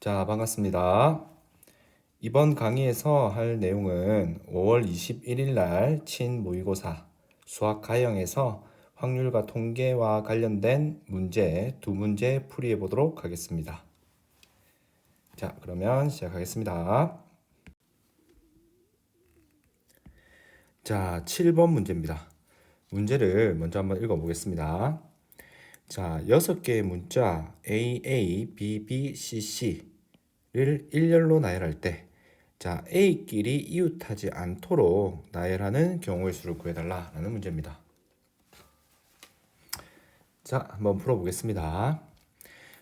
자, 반갑습니다. 이번 강의에서 할 내용은 5월 21일 날 친모의고사 수학 가형에서 확률과 통계와 관련된 문제 두 문제 풀이해 보도록 하겠습니다. 자, 그러면 시작하겠습니다. 자, 7번 문제입니다. 문제를 먼저 한번 읽어 보겠습니다. 자, 6개의 문자 AA, BB, CC를 일렬로 나열할 때 자, A끼리 이웃하지 않도록 나열하는 경우의 수를 구해달라는 문제입니다. 자, 한번 풀어보겠습니다.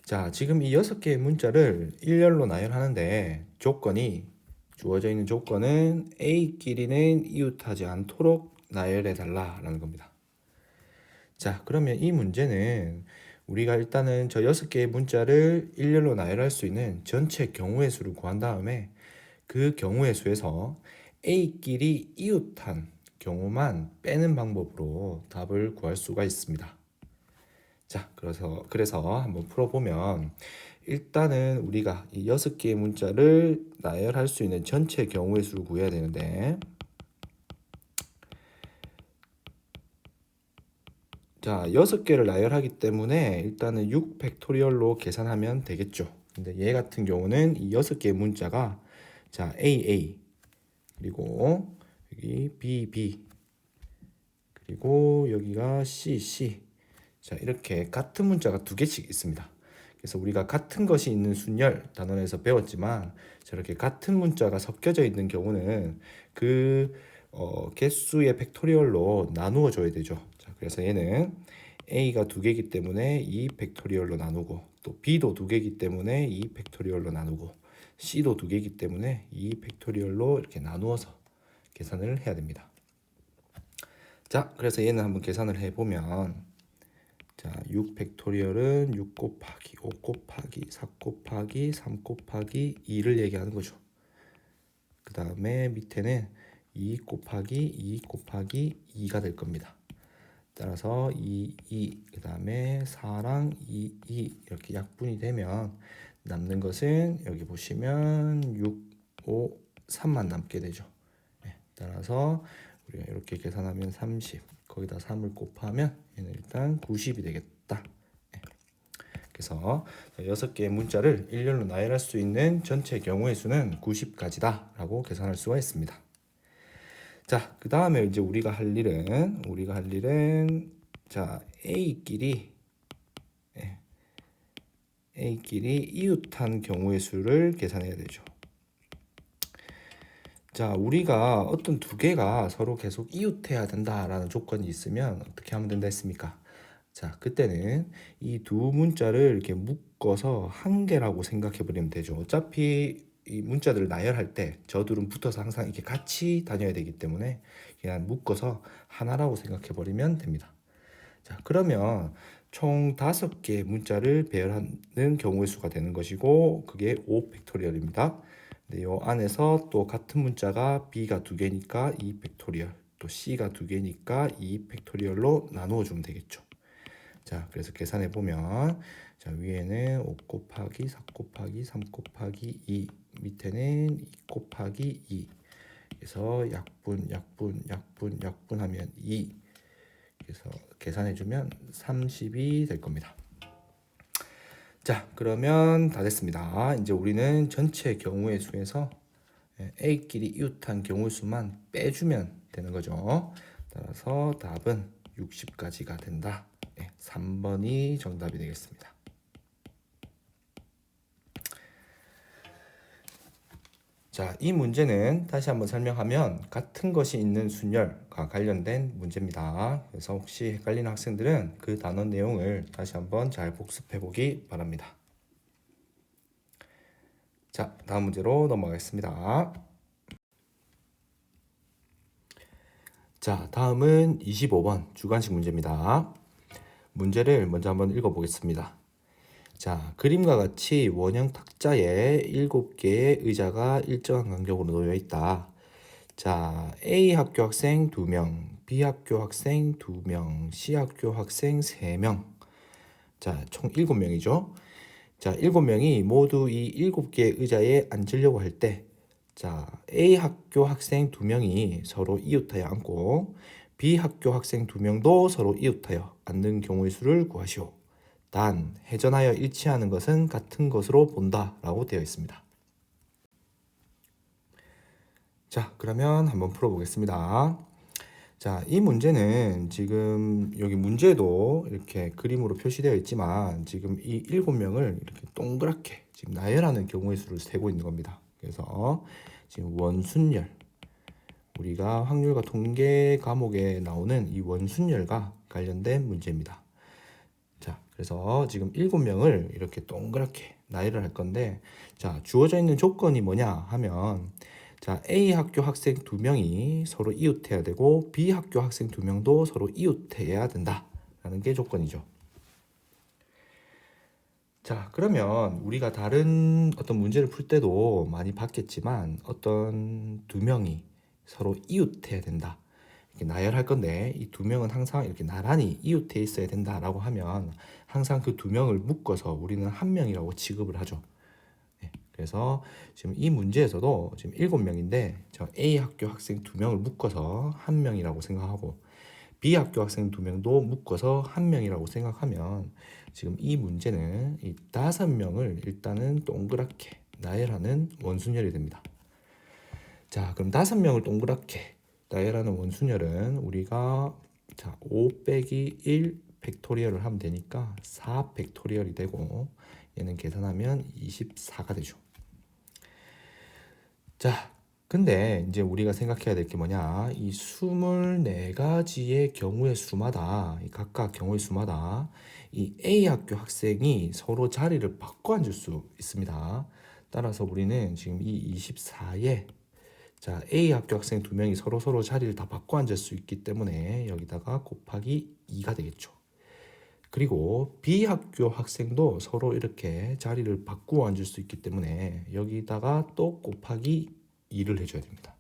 자, 지금 이 6개의 문자를 일렬로 나열하는데 조건이 주어져 있는 조건은 A끼리는 이웃하지 않도록 나열해달라는 겁니다. 자, 그러면 이 문제는 우리가 일단은 저 6개의 문자를 일렬로 나열할 수 있는 전체 경우의 수를 구한 다음에 그 경우의 수에서 A끼리 이웃한 경우만 빼는 방법으로 답을 구할 수가 있습니다. 자, 그래서 한번 풀어보면 일단은 우리가 이 6개의 문자를 나열할 수 있는 전체 경우의 수를 구해야 되는데 자, 6개를 나열하기 때문에 일단은 6 팩토리얼로 계산하면 되겠죠. 근데 얘 같은 경우는 이 6개의 문자가 자, AA 그리고 여기 BB 그리고 여기가 CC 자, 이렇게 같은 문자가 두 개씩 있습니다. 그래서 우리가 같은 것이 있는 순열 단원에서 배웠지만 저렇게 같은 문자가 섞여져 있는 경우는 그 개수의 팩토리얼로 나누어 줘야 되죠. 자, 그래서 얘는 A가 두 개이기 때문에 2 팩토리얼로 나누고 또 B도 두 개이기 때문에 2 팩토리얼로 나누고 C도 두 개이기 때문에 2 팩토리얼로 이렇게 나누어서 계산을 해야 됩니다. 자, 그래서 얘는 한번 계산을 해보면 자, 6 팩토리얼은 6 곱하기 5 곱하기 4 곱하기 3 곱하기 2를 얘기하는 거죠. 그 다음에 밑에는 2 곱하기 2 곱하기 2가 될 겁니다. 따라서 2, 그 다음에 4랑 2 이렇게 약분이 되면 남는 것은 여기 보시면 6, 5, 3만 남게 되죠. 네, 따라서 우리가 이렇게 계산하면 30 거기다 3을 곱하면 얘는 일단 90이 되겠다. 네. 그래서 6개의 문자를 일렬로 나열할 수 있는 전체 경우의 수는 90가지다 라고 계산할 수가 있습니다. 자, 그 다음에 이제 우리가 할 일은 자, A끼리 이웃한 경우의 수를 계산해야 되죠. 자, 우리가 어떤 두 개가 서로 계속 이웃해야 된다라는 조건이 있으면 어떻게 하면 된다 했습니까? 자, 그때는 이 두 문자를 이렇게 묶어서 한 개라고 생각해 버리면 되죠. 어차피 이 문자들을 나열할 때 저둘은 붙어서 항상 이렇게 같이 다녀야 되기 때문에 그냥 묶어서 하나라고 생각해 버리면 됩니다. 자, 그러면 총 5개의 문자를 배열하는 경우의 수가 되는 것이고 그게 5 팩토리얼입니다. 네, 요 안에서 또 같은 문자가 B가 두 개니까 2 팩토리얼, 또 C가 두 개니까 2 팩토리얼로 나누어 주면 되겠죠. 자, 그래서 계산해 보면 자, 위에는 5 곱하기 4 곱하기 3 곱하기 2, 밑에는 2 곱하기 2. 그래서 약분하면 2. 그래서 계산해 주면 30이 될 겁니다. 자, 그러면 다 됐습니다. 이제 우리는 전체 경우의 수에서 A끼리 이웃한 경우의 수만 빼주면 되는 거죠. 따라서 답은 60가지가 된다. 3번이 정답이 되겠습니다. 자, 이 문제는 다시 한번 설명하면 같은 것이 있는 순열과 관련된 문제입니다. 그래서 혹시 헷갈리는 학생들은 그 단원 내용을 다시 한번 잘 복습해 보기 바랍니다. 자, 다음 문제로 넘어가겠습니다. 자, 다음은 25번 주관식 문제입니다. 문제를 먼저 한번 읽어보겠습니다. 자, 그림과 같이 원형 탁자에 7개의 의자가 일정한 간격으로 놓여 있다. 자, A 학교 학생 2명, B 학교 학생 2명, C 학교 학생 3명. 자, 총 7명이죠. 자, 7명이 모두 이 7개의 의자에 앉으려고 할 때, 자, A 학교 학생 2명이 서로 이웃하여 앉고 B 학교 학생 2명도 서로 이웃하여 앉는 경우의 수를 구하시오. 단, 해전하여 일치하는 것은 같은 것으로 본다 라고 되어 있습니다. 자, 그러면 한번 풀어보겠습니다. 자, 이 문제는 지금 여기 문제도 이렇게 그림으로 표시되어 있지만 지금 이 7명을 이렇게 동그랗게 지금 나열하는 경우의 수를 세고 있는 겁니다. 그래서 지금 원순열, 우리가 확률과 통계 과목에 나오는 이 원순열과 관련된 문제입니다. 자, 그래서 지금 7명을 이렇게 동그랗게 나열을 할 건데, 자, 주어져 있는 조건이 뭐냐 하면, 자, A 학교 학생 2명이 서로 이웃해야 되고 B 학교 학생 2명도 서로 이웃해야 된다라는 게 조건이죠. 자, 그러면 우리가 다른 어떤 문제를 풀 때도 많이 봤겠지만 어떤 2명이 서로 이웃해야 된다. 이렇게 나열할 건데 이 2명은 항상 이렇게 나란히 이웃해 있어야 된다라고 하면 항상 그 2명을 묶어서 우리는 한 명이라고 취급을 하죠. 네, 그래서 지금 이 문제에서도 지금 7명인데 저 A 학교 학생 2명을 묶어서 한 명이라고 생각하고 B 학교 학생 2명도 묶어서 한 명이라고 생각하면 지금 이 문제는 이 5명을 일단은 동그랗게 나열하는 원순열이 됩니다. 자, 그럼 5명을 동그랗게 나열하는 원순열은 우리가 자, 5 빼기 1 팩토리얼을 하면 되니까 4 팩토리얼이 되고 얘는 계산하면 24가 되죠. 자, 근데 이제 우리가 생각해야 될 게 뭐냐, 이 24가지의 경우의 수마다 각각 경우의 수마다 이 A 학교 학생이 서로 자리를 바꿔 앉을 수 있습니다. 따라서 우리는 지금 이 24에 자, A 학교 학생 2명이 서로 자리를 다 바꿔 앉을 수 있기 때문에 여기다가 곱하기 2가 되겠죠. 그리고 B 학교 학생도 서로 이렇게 자리를 바꾸어 앉을 수 있기 때문에 여기다가 또 곱하기 2를 해줘야 됩니다.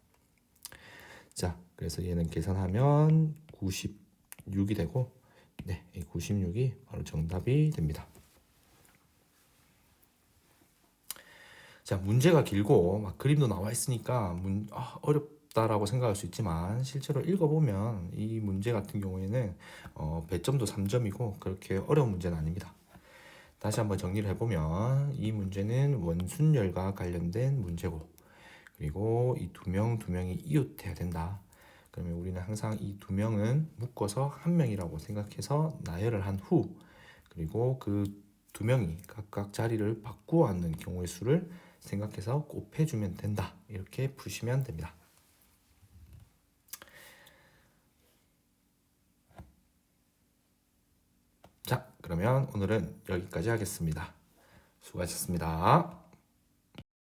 자, 그래서 얘는 계산하면 96이 되고, 네, 이 96이 바로 정답이 됩니다. 자, 문제가 길고 막 그림도 나와 있으니까 어렵다라고 생각할 수 있지만 실제로 읽어보면 이 문제 같은 경우에는 배점도 3점이고 그렇게 어려운 문제는 아닙니다. 다시 한번 정리를 해보면 이 문제는 원순열과 관련된 문제고, 그리고 이 2명이 이웃해야 된다. 그러면 우리는 항상 이 2명은 묶어서 한 명이라고 생각해서 나열을 한 후, 그리고 그 2명이 각각 자리를 바꾸어 앉는 경우의 수를 생각해서 곱해주면 된다. 이렇게 푸시면 됩니다. 자, 그러면 오늘은 여기까지 하겠습니다. 수고하셨습니다.